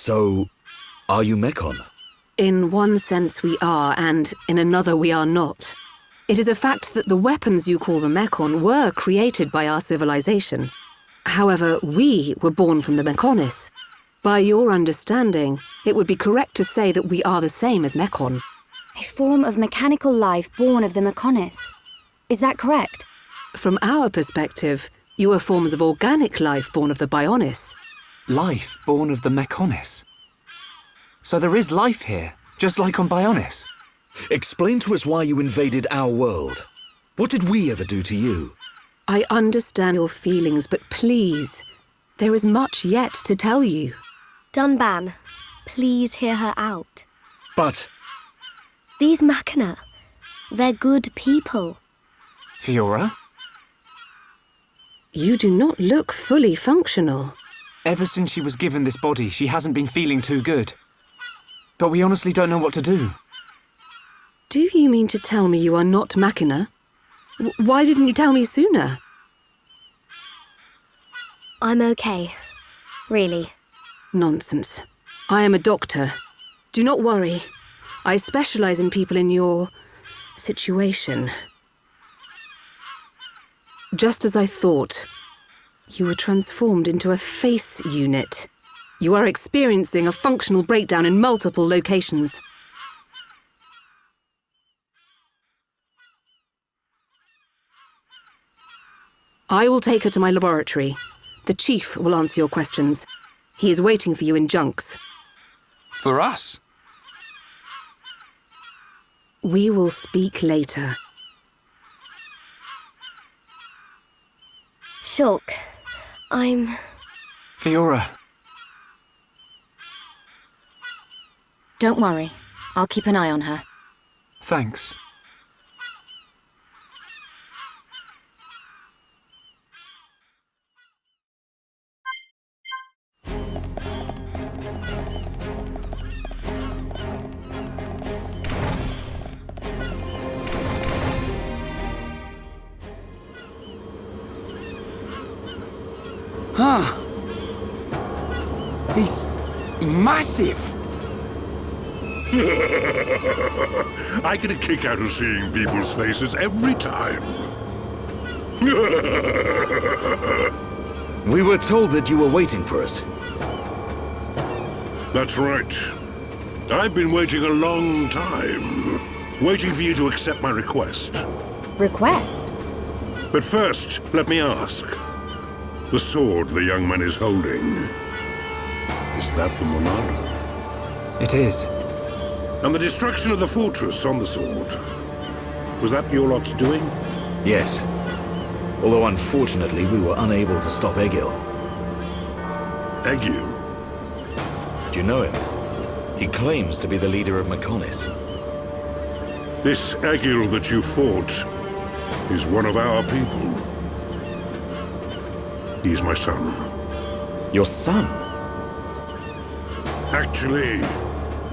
So, are you Mechon? In one sense we are, and in another we are not. It is a fact that the weapons you call the Mechon were created by our civilization. However, we were born from the Mechonis. By your understanding, it would be correct to say that we are the same as Mechon. A form of mechanical life born of the Mechonis. Is that correct? From our perspective, you are forms of organic life born of the Bionis. Life born of the Mechonis? So there is life here, just like on Bionis? Explain to us why you invaded our world. What did we ever do to you? I understand your feelings, but please, there is much yet to tell you. Dunban, please hear her out. But... These machina, they're good people. Fiora? You do not look fully functional. Ever since she was given this body, she hasn't been feeling too good. But we honestly don't know what to do. Do you mean to tell me you are not machina? Why didn't you tell me sooner? I'm okay. Really. Nonsense. I am a doctor. Do not worry. I specialize in people in your situation. Just as I thought, you were transformed into a face unit. You are experiencing a functional breakdown in multiple locations. I will take her to my laboratory. The Chief will answer your questions. He is waiting for you in Junks. For us? We will speak later. Shulk, I'm... Fiora. Don't worry. I'll keep an eye on her. Thanks. Huh. He's massive. I get a kick out of seeing people's faces every time. We were told that you were waiting for us. That's right. I've been waiting a long time. Waiting for you to accept my request. Request? But first, let me ask. The sword the young man is holding, is that the Monada? It is. And the destruction of the fortress on the sword, was that your lot's doing? Yes. Although unfortunately we were unable to stop Egil. Egil? Do you know him? He claims to be the leader of Mechonis. This Egil that you fought is one of our people. He's my son. Your son? Actually,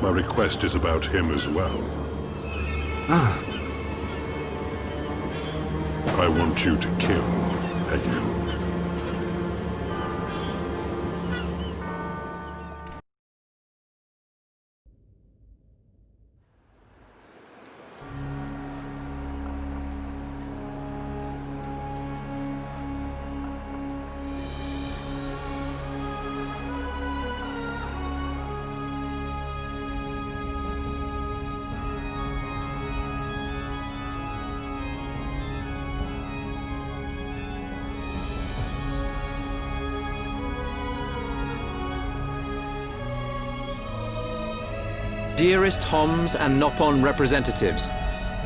my request is about him as well. Ah. I want you to kill Egil. Dearest Homs and Nopon representatives,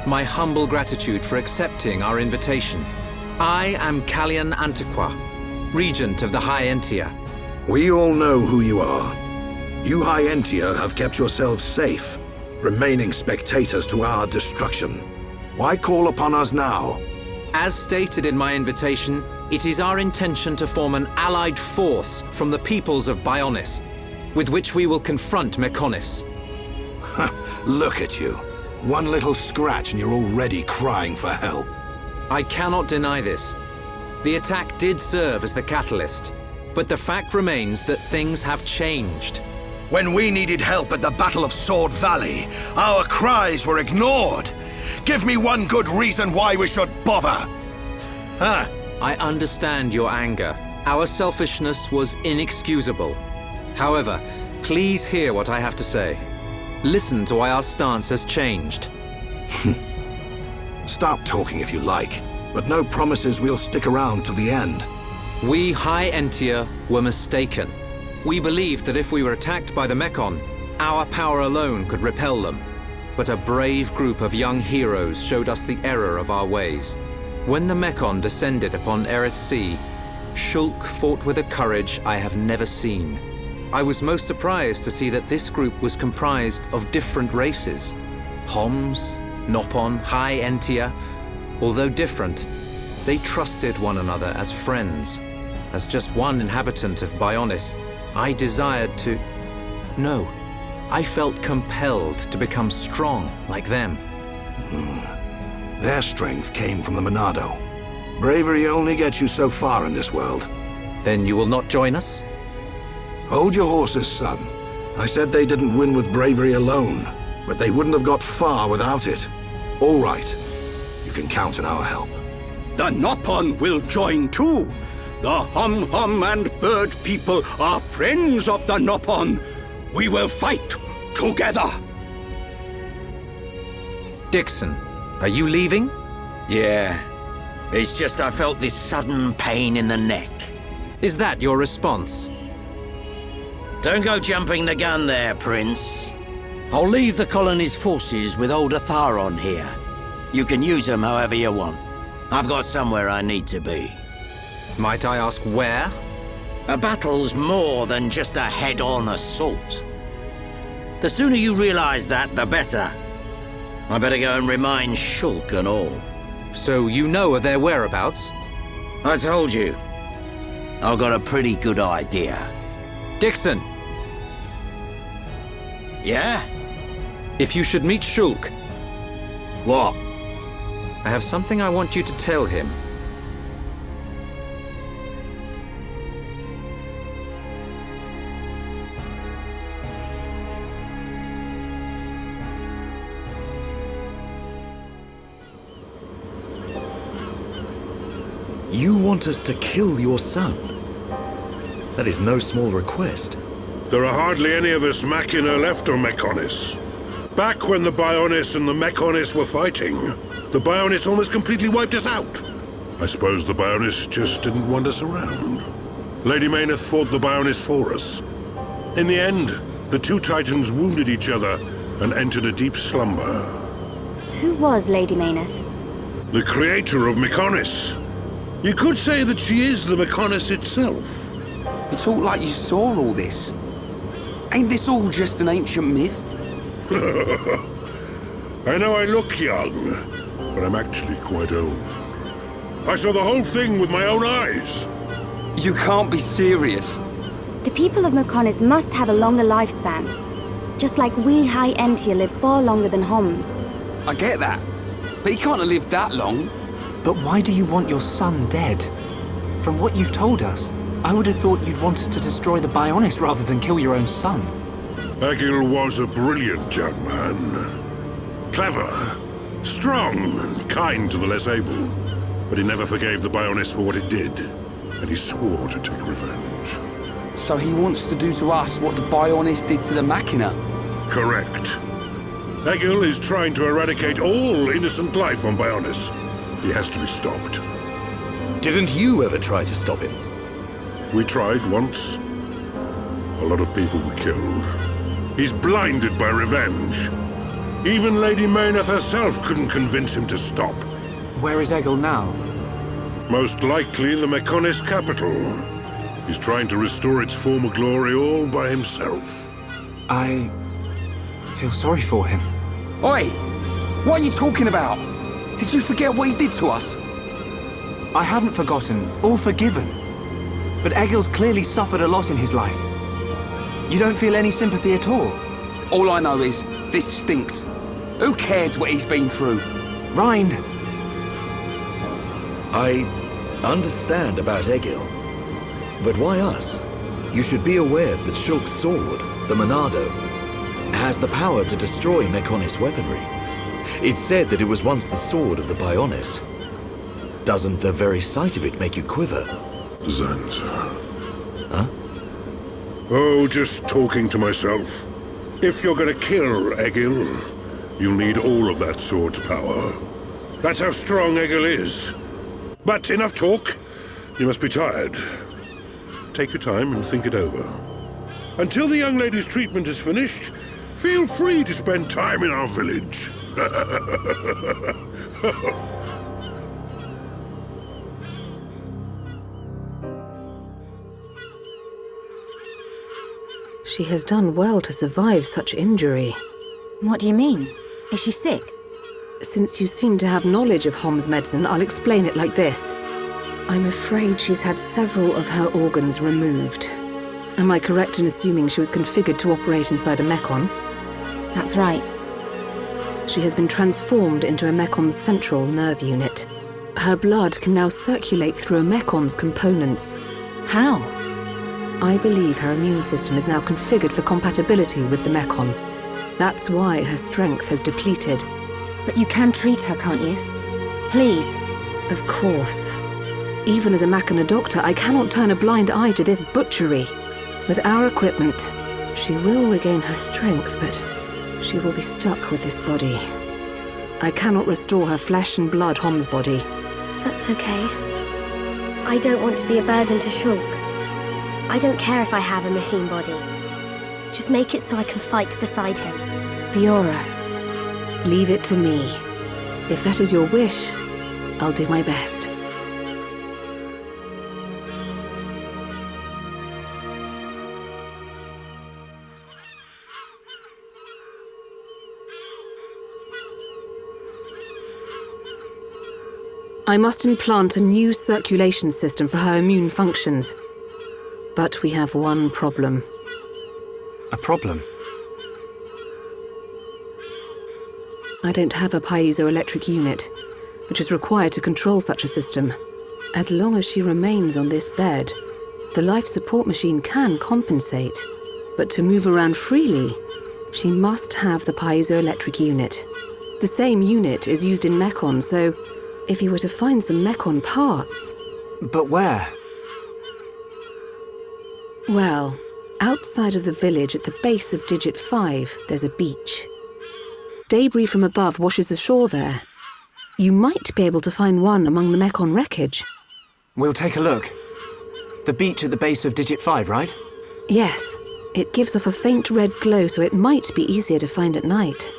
my humble gratitude for accepting our invitation. I am Kallian Antiqua, Regent of the High Entia. We all know who you are. You High Entia have kept yourselves safe, remaining spectators to our destruction. Why call upon us now? As stated in my invitation, it is our intention to form an allied force from the peoples of Bionis, with which we will confront Mechonis. Look at you. One little scratch and you're already crying for help. I cannot deny this. The attack did serve as the catalyst, but the fact remains that things have changed. When we needed help at the Battle of Sword Valley, our cries were ignored. Give me one good reason why we should bother. Huh? I understand your anger. Our selfishness was inexcusable. However, please hear what I have to say. Listen to why our stance has changed. Stop talking if you like, but no promises we'll stick around till the end. We High Entia were mistaken. We believed that if we were attacked by the Mechon, our power alone could repel them. But a brave group of young heroes showed us the error of our ways. When the Mechon descended upon Erith Sea, Shulk fought with a courage I have never seen. I was most surprised to see that this group was comprised of different races. Homs, Nopon, High Entia. Although different, they trusted one another as friends. As just one inhabitant of Bionis, I desired to... No, I felt compelled to become strong like them. Their strength came from the Monado. Bravery only gets you so far in this world. Then you will not join us? Hold your horses, son. I said they didn't win with bravery alone, but they wouldn't have got far without it. All right. You can count on our help. The Nopon will join too. The Hum and Bird people are friends of the Nopon. We will fight together. Dixon, are you leaving? Yeah. It's just I felt this sudden pain in the neck. Is that your response? Don't go jumping the gun there, Prince. I'll leave the colony's forces with old Atharon here. You can use them however you want. I've got somewhere I need to be. Might I ask where? A battle's more than just a head-on assault. The sooner you realize that, the better. I better go and remind Shulk and all. So you know of their whereabouts? I told you. I've got a pretty good idea. Dixon! Yeah? If you should meet Shulk... What? I have something I want you to tell him. You want us to kill your son? That is no small request. There are hardly any of us machina left on Mechonis. Back when the Bionis and the Mechonis were fighting, the Bionis almost completely wiped us out. I suppose the Bionis just didn't want us around. Lady Mayneth fought the Bionis for us. In the end, the two Titans wounded each other and entered a deep slumber. Who was Lady Mayneth? The creator of Mechonis. You could say that she is the Mechonis itself. You talk like you saw all this. Ain't this all just an ancient myth? I know I look young, but I'm actually quite old. I saw the whole thing with my own eyes. You can't be serious. The people of Mechonis must have a longer lifespan. Just like we High Entia live far longer than Homs. I get that, but he can't have lived that long. But why do you want your son dead? From what you've told us, I would have thought you'd want us to destroy the Bionis rather than kill your own son. Egil was a brilliant young man. Clever, strong, and kind to the less able. But he never forgave the Bionis for what it did, and he swore to take revenge. So he wants to do to us what the Bionis did to the Machina? Correct. Egil is trying to eradicate all innocent life on Bionis. He has to be stopped. Didn't you ever try to stop him? We tried once. A lot of people were killed. He's blinded by revenge. Even Lady Mayneth herself couldn't convince him to stop. Where is Egil now? Most likely the Mechonis capital. He's trying to restore its former glory all by himself. I feel sorry for him. Oi! What are you talking about? Did you forget what he did to us? I haven't forgotten or forgiven. But Egil's clearly suffered a lot in his life. You don't feel any sympathy at all? All I know is, this stinks. Who cares what he's been through? Rind! I understand about Egil. But why us? You should be aware that Shulk's sword, the Monado, has the power to destroy Mechonis weaponry. It's said that it was once the sword of the Bionis. Doesn't the very sight of it make you quiver? Xanta. Huh? Oh, just talking to myself. If you're gonna kill Egil, you'll need all of that sword's power. That's how strong Egil is. But enough talk. You must be tired. Take your time and think it over. Until the young lady's treatment is finished, feel free to spend time in our village. She has done well to survive such injury. What do you mean? Is she sick? Since you seem to have knowledge of Hom's medicine, I'll explain it like this. I'm afraid she's had several of her organs removed. Am I correct in assuming she was configured to operate inside a Mechon? That's right. She has been transformed into a Mekon's central nerve unit. Her blood can now circulate through a Mekon's components. How? I believe her immune system is now configured for compatibility with the Mechon. That's why her strength has depleted. But you can treat her, can't you? Please. Of course. Even as a machina doctor, I cannot turn a blind eye to this butchery. With our equipment, she will regain her strength, but she will be stuck with this body. I cannot restore her flesh and blood Hom's body. That's okay. I don't want to be a burden to Shulk. I don't care if I have a machine body. Just make it so I can fight beside him. Viora, leave it to me. If that is your wish, I'll do my best. I must implant a new circulation system for her immune functions. But we have one problem. A problem? I don't have a piezoelectric unit, which is required to control such a system. As long as she remains on this bed, the life support machine can compensate. But to move around freely, she must have the piezoelectric unit. The same unit is used in Mechon, so if you were to find some Mechon parts... But where? Well, outside of the village at the base of Digit 5, there's a beach. Debris from above washes ashore there. You might be able to find one among the Mechon wreckage. We'll take a look. The beach at the base of Digit 5, right? Yes. It gives off a faint red glow, so it might be easier to find at night.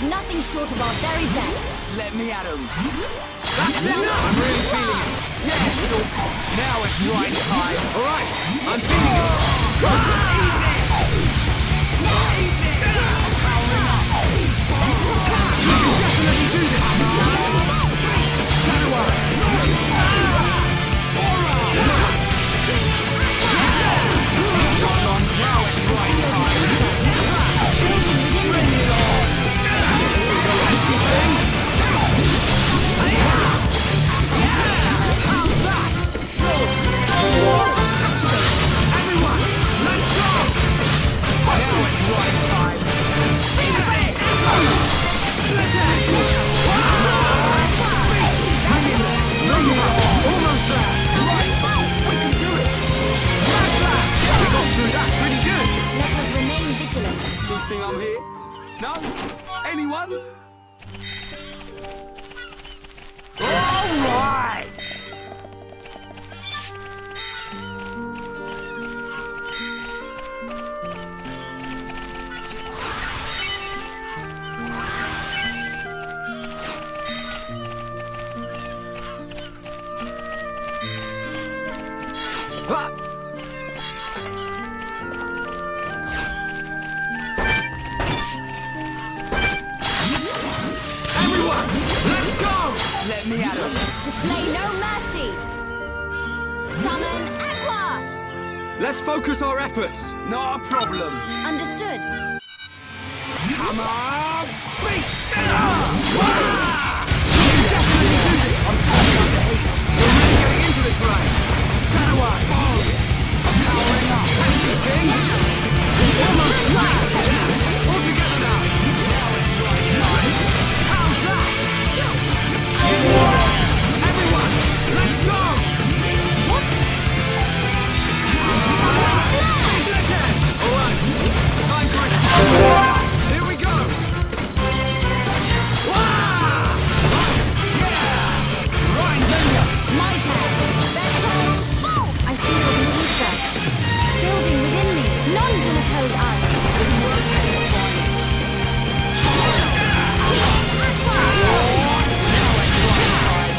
Nothing short of our very best. Let me at him. That's it! I'm really feeling it. Yes, now it's right time. All right, I'm feeling it. Definitely do this. Now it's right time. Bring it on. Everyone, let's go! Everyone, let's go! Let me at him. Display no mercy! Summon Aqua! Let's focus our efforts. Not a problem. Understood. Come on! Beat! Definitely do this! I'm turning up the heat. We're really getting into this rain. Shadow Eye, follow me. I'm powering up. Thank you, King. Almost right. All together now. Now it's right time. How's that? Everyone, let's go! What? All right. Time for it. Here we go. My turn. Let's go! Oh! I feel the ether. Building within me. None can oppose us.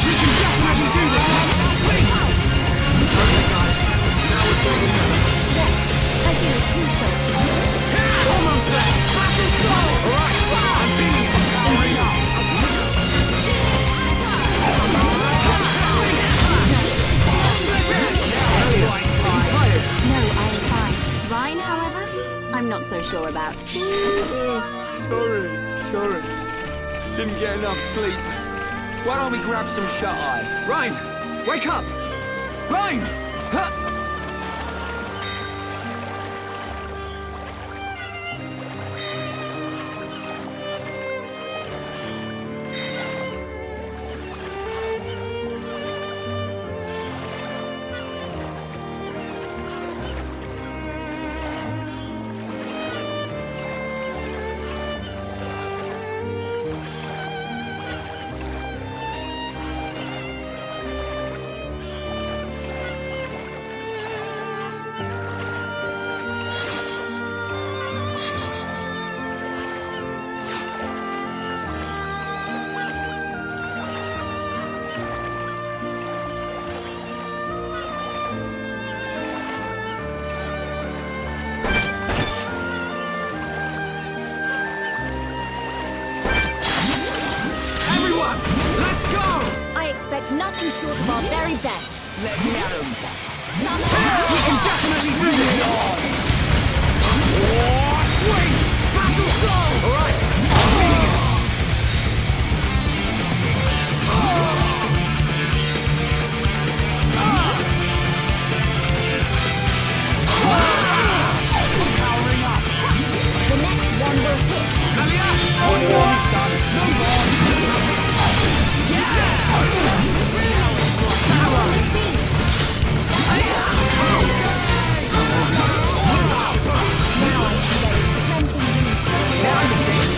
You can definitely do this. Okay, guys. Now we're building up. Yes, I feel it too, sir. Almost there. Battle slow. All right. I'm feeling it. Powering up. No, I am fine. Rhine, however, I'm not so sure about. Sorry. Didn't get enough sleep. Why don't we grab some shut-eye? Rhine, wake up! Rhine! Huh. Nothing short of our very best. Let me at him. Summon. We can definitely do this. Swing! Battle slow! All right. I'm feeling it. I'm powering up. The next one will hit. Melia! One is done. No more. Now I see there is strength in you.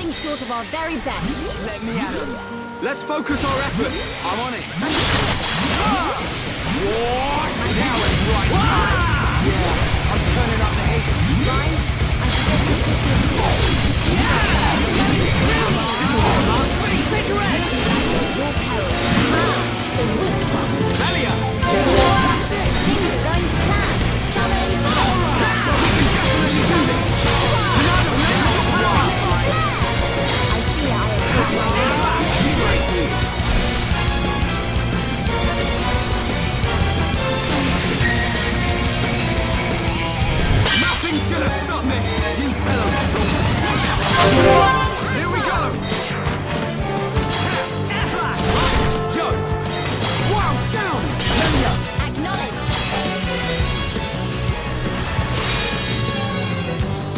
nothing short of our very best. Let me at him. Let's focus our efforts. I'm on it. Now is right time. Yeah, I'm turning up the heat. Mine? Take your edge! The weak spot. Alia! Things are going to plan. Summon Bolt! I fear I Nothing's gonna stop me! You fellows! Here we go! Yo! Wow, down! acknowledge.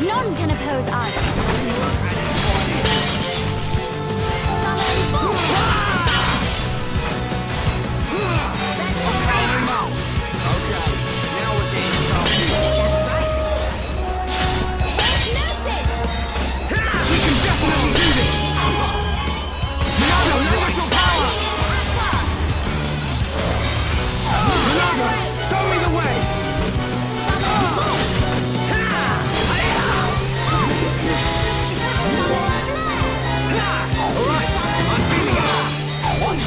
None can oppose us. Summon Bolt! Okay, now we're getting started. That's right. Hypnosis! We can definitely do this! Ronaldo, leverage your power! Ronaldo, show me the way! Alright, I'm feeling it! What?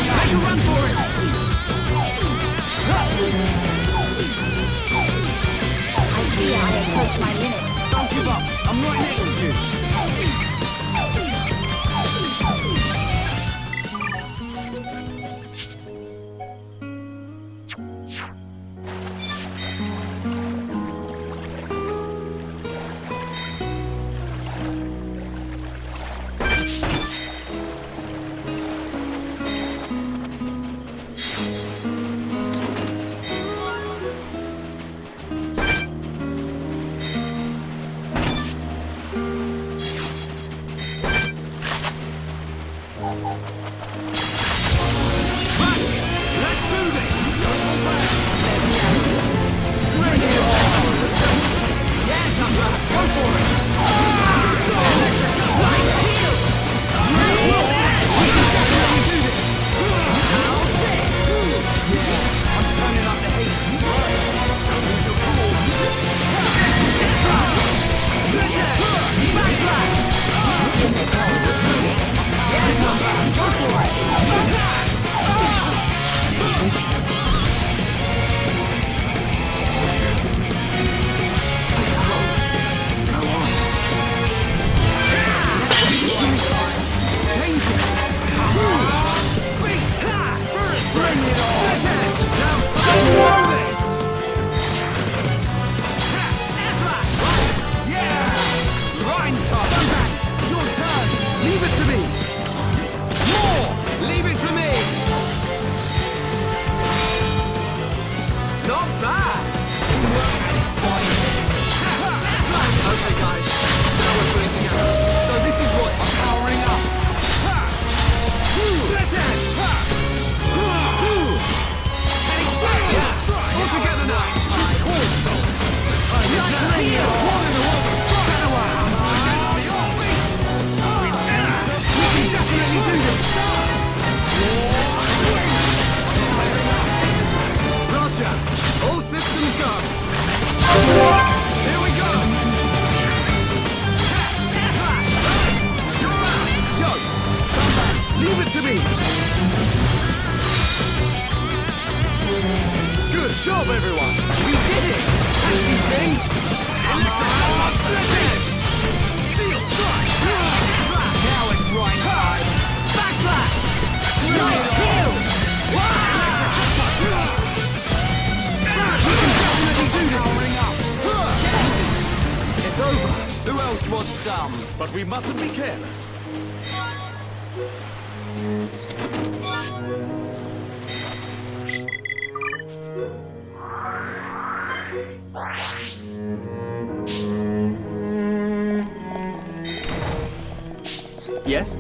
Make a run for it! I fear I approach my limit. Don't give up! I'm right next to you! But we mustn't be careless. Yes?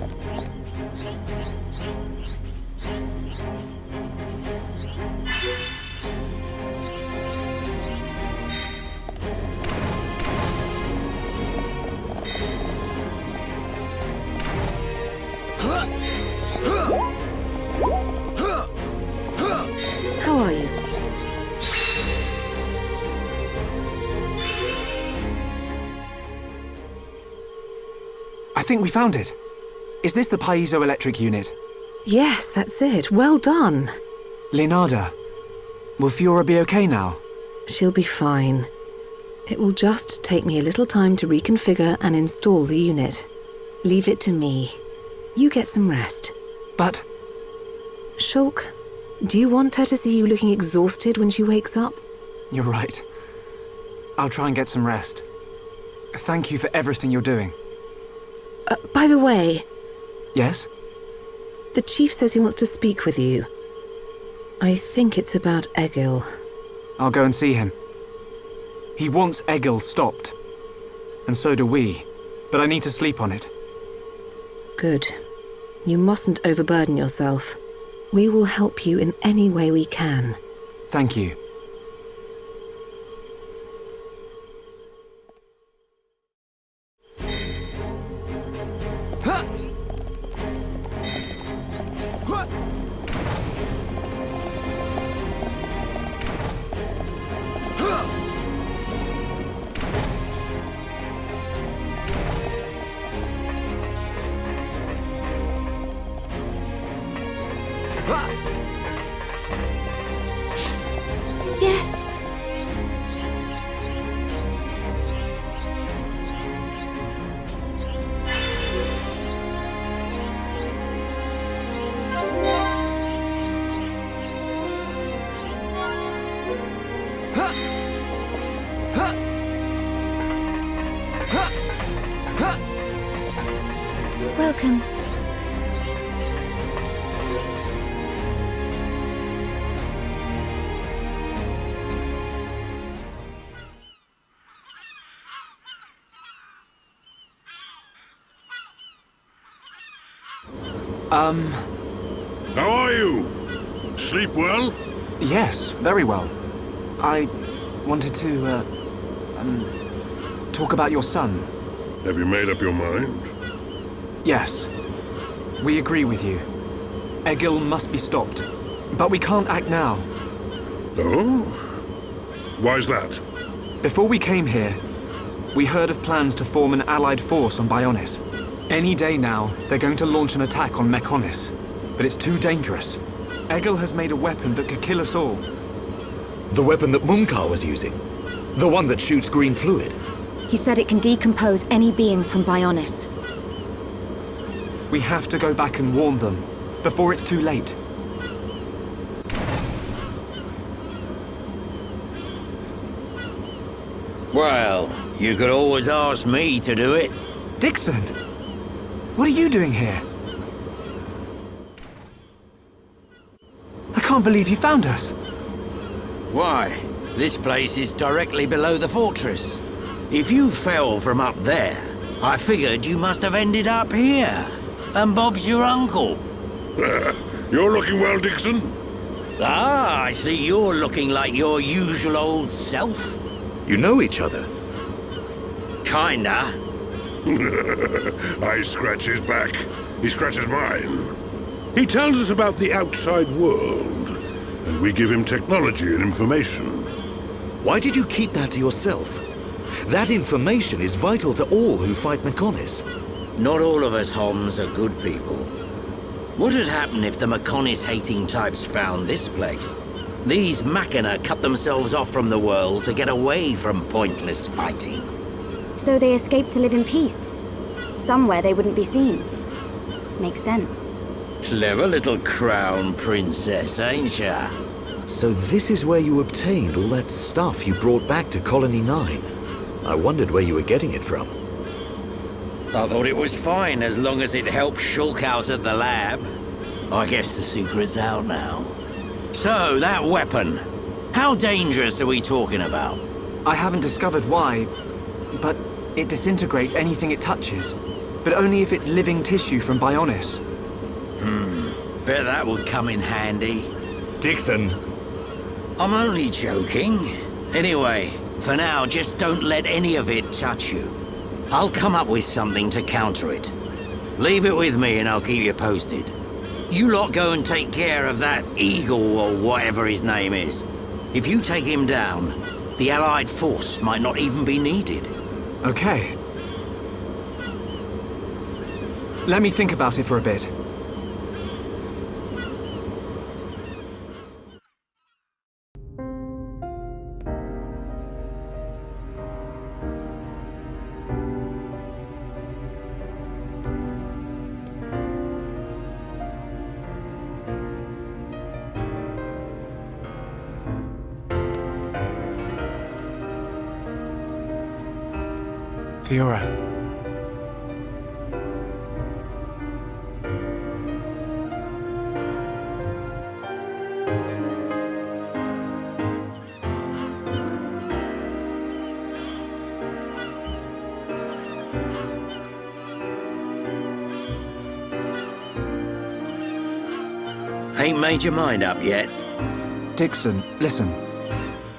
I think we found it. Is this the piezoelectric unit? Yes, that's it. Well done. Leonarda, will Fiora be okay now? She'll be fine. It will just take me a little time to reconfigure and install the unit. Leave it to me. You get some rest. But... Shulk, do you want her to see you looking exhausted when she wakes up? You're right. I'll try and get some rest. Thank you for everything you're doing. By the way... Yes? The chief says he wants to speak with you. I think it's about Egil. I'll go and see him. He wants Egil stopped. And so do we. But I need to sleep on it. Good. You mustn't overburden yourself. We will help you in any way we can. Thank you. Yes. Welcome. How are you? Sleep well? Yes, very well. I wanted to, talk about your son. Have you made up your mind? Yes. We agree with you. Egil must be stopped. But we can't act now. Oh? Why's that? Before we came here, we heard of plans to form an allied force on Bionis. Any day now, they're going to launch an attack on Mechonis. But it's too dangerous. Egil has made a weapon that could kill us all. The weapon that Mumkar was using? The one that shoots green fluid? He said it can decompose any being from Bionis. We have to go back and warn them, before it's too late. Well, you could always ask me to do it. Dixon! What are you doing here? I can't believe you found us. Why? This place is directly below the fortress. If you fell from up there, I figured you must have ended up here. And Bob's your uncle. You're looking well, Dixon. Ah, I see you're looking like your usual old self. You know each other? Kinda. I scratch his back. He scratches mine. He tells us about the outside world, and we give him technology and information. Why did you keep that to yourself? That information is vital to all who fight Mechonis. Not all of us Homs are good people. What would happen if the Mechonis-hating types found this place? These machina cut themselves off from the world to get away from pointless fighting. So they escaped to live in peace. Somewhere they wouldn't be seen. Makes sense. Clever little crown princess, ain't ya? So this is where you obtained all that stuff you brought back to Colony 9. I wondered where you were getting it from. I thought it was fine as long as it helped Shulk out at the lab. I guess the secret's out now. So, that weapon. How dangerous are we talking about? I haven't discovered why, but it disintegrates anything it touches. But only if it's living tissue from Bionis. Bet that would come in handy. Dixon! I'm only joking. Anyway, for now, just don't let any of it touch you. I'll come up with something to counter it. Leave it with me and I'll keep you posted. You lot go and take care of that egil or whatever his name is. If you take him down, the Allied force might not even be needed. Okay. Let me think about it for a bit. Fiora. Ain't made your mind up yet? Dixon, listen.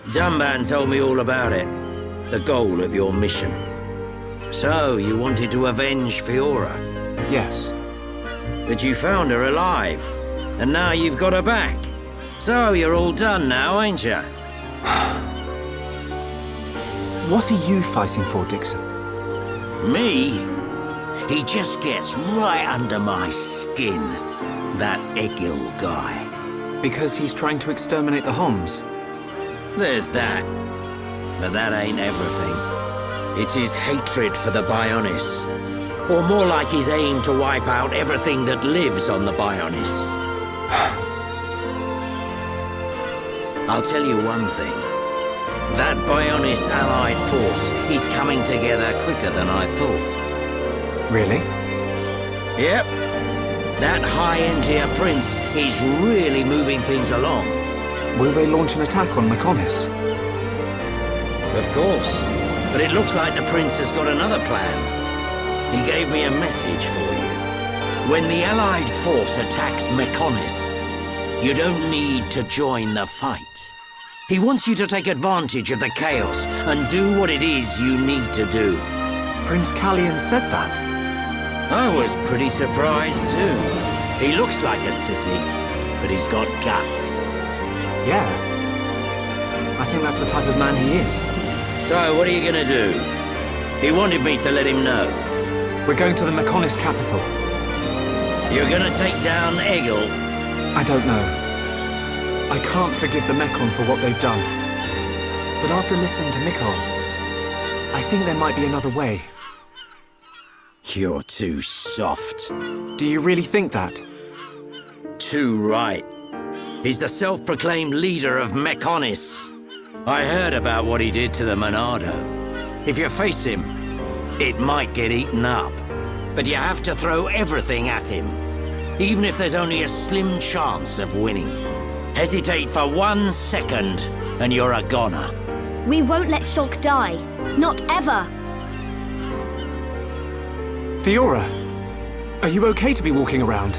Dunban told me all about it. The goal of your mission. So, you wanted to avenge Fiora? Yes. But you found her alive, and now you've got her back. So, you're all done now, ain't you? What are you fighting for, Dixon? Me? He just gets right under my skin. That Egil guy. Because he's trying to exterminate the Homs? There's that. But that ain't everything. It's his hatred for the Bionis. Or more like his aim to wipe out everything that lives on the Bionis. I'll tell you one thing. That Bionis allied force is coming together quicker than I thought. Really? Yep. That high-end-tier prince is really moving things along. Will they launch an attack on Mechonis? Of course. But it looks like the prince has got another plan. He gave me a message for you. When the allied force attacks Mechonis, you don't need to join the fight. He wants you to take advantage of the chaos and do what it is you need to do. Prince Callian said that? I was pretty surprised too. He looks like a sissy, but he's got guts. Yeah. I think that's the type of man he is. So, what are you gonna do? He wanted me to let him know. We're going to the Mechonis capital. You're gonna take down Egil? I don't know. I can't forgive the Mechon for what they've done. But after listening to Mikon, I think there might be another way. You're too soft. Do you really think that? Too right. He's the self-proclaimed leader of Mechonis. I heard about what he did to the Monado. If you face him, it might get eaten up. But you have to throw everything at him, even if there's only a slim chance of winning. Hesitate for 1 second, and you're a goner. We won't let Shulk die. Not ever. Fiora, are you okay to be walking around?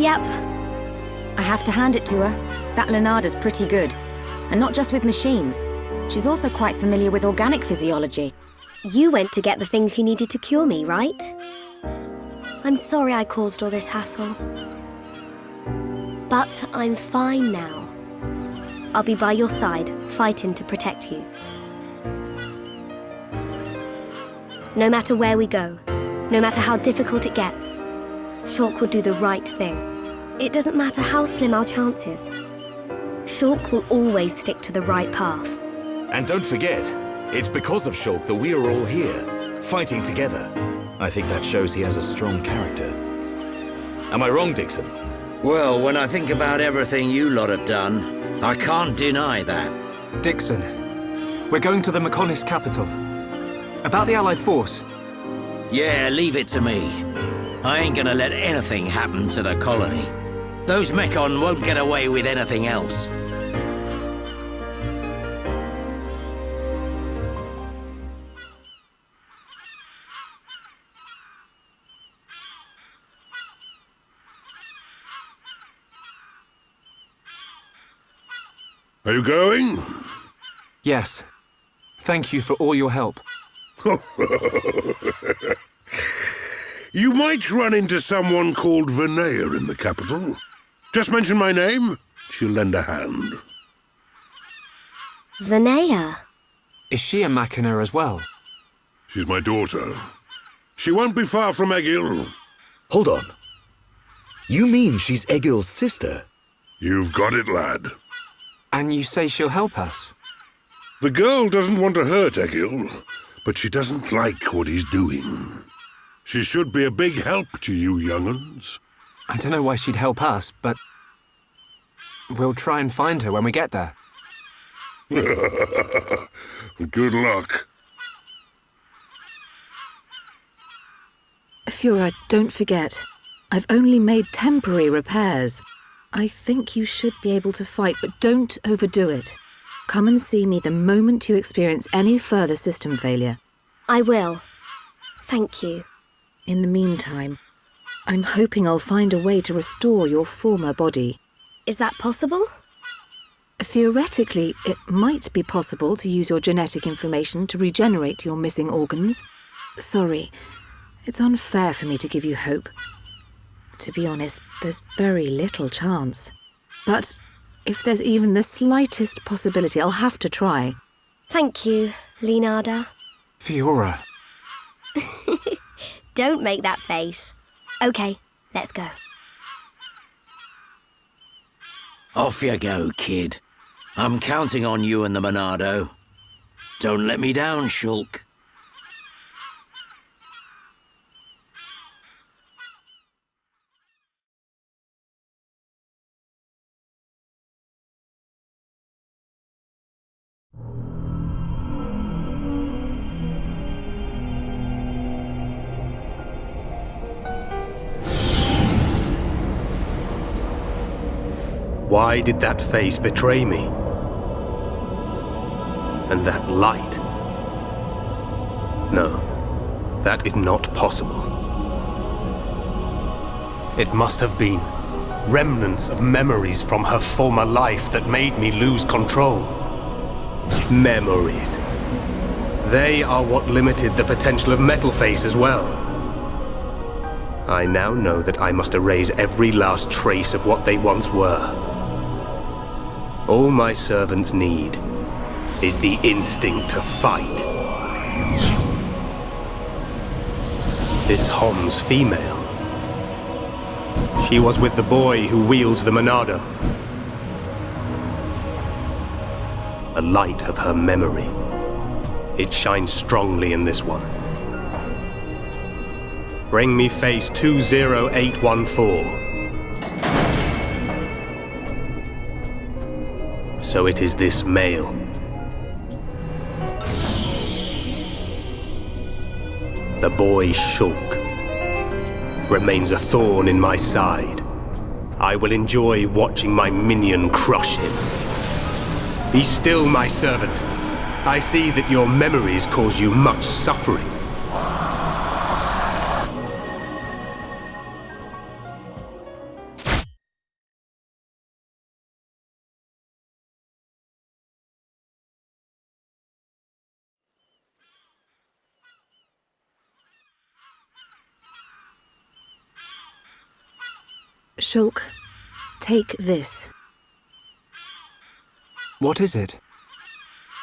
Yep. I have to hand it to her. That Lenada's pretty good. And not just with machines. She's also quite familiar with organic physiology. You went to get the things you needed to cure me, right? I'm sorry I caused all this hassle. But I'm fine now. I'll be by your side, fighting to protect you. No matter where we go, no matter how difficult it gets, Shulk will do the right thing. It doesn't matter how slim our chances. Shulk will always stick to the right path. And don't forget, it's because of Shulk that we are all here, fighting together. I think that shows he has a strong character. Am I wrong, Dixon? Well, when I think about everything you lot have done, I can't deny that. Dixon, we're going to the Mechonis capital. About the Allied force. Yeah, leave it to me. I ain't gonna let anything happen to the colony. Those Mechon won't get away with anything else. Are you going? Yes. Thank you for all your help. You might run into someone called Vinaya in the capital. Just mention my name, she'll lend a hand. Vanea. Is she a machina as well? She's my daughter. She won't be far from Egil. Hold on. You mean she's Egil's sister? You've got it, lad. And you say she'll help us? The girl doesn't want to hurt Egil, but she doesn't like what he's doing. She should be a big help to you young'uns. I don't know why she'd help us, but we'll try and find her when we get there. Good luck. Fiora, don't forget. I've only made temporary repairs. I think you should be able to fight, but don't overdo it. Come and see me the moment you experience any further system failure. I will. Thank you. In the meantime, I'm hoping I'll find a way to restore your former body. Is that possible? Theoretically, it might be possible to use your genetic information to regenerate your missing organs. Sorry, it's unfair for me to give you hope. To be honest, there's very little chance. But if there's even the slightest possibility, I'll have to try. Thank you, Leonarda. Fiora. Don't make that face. Okay, let's go. Off you go, kid. I'm counting on you and the Monado. Don't let me down, Shulk. Why did that face betray me? And that light? No, that is not possible. It must have been remnants of memories from her former life that made me lose control. Memories. They are what limited the potential of Metalface as well. I now know that I must erase every last trace of what they once were. All my servants need is the instinct to fight. This Hom's female. She was with the boy who wields the Monado. A light of her memory. It shines strongly in this one. Bring me face 20814. So it is this male. The boy Shulk remains a thorn in my side. I will enjoy watching my minion crush him. Be still, my servant. I see that your memories cause you much suffering. Shulk, take this. What is it?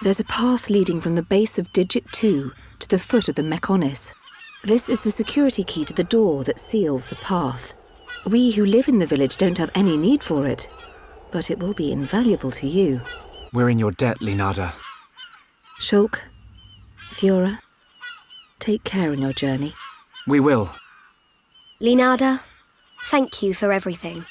There's a path leading from the base of Digit 2 to the foot of the Mechonis. This is the security key to the door that seals the path. We who live in the village don't have any need for it, but it will be invaluable to you. We're in your debt, Leonarda. Shulk, Fiora, take care on your journey. We will. Leonarda, thank you for everything.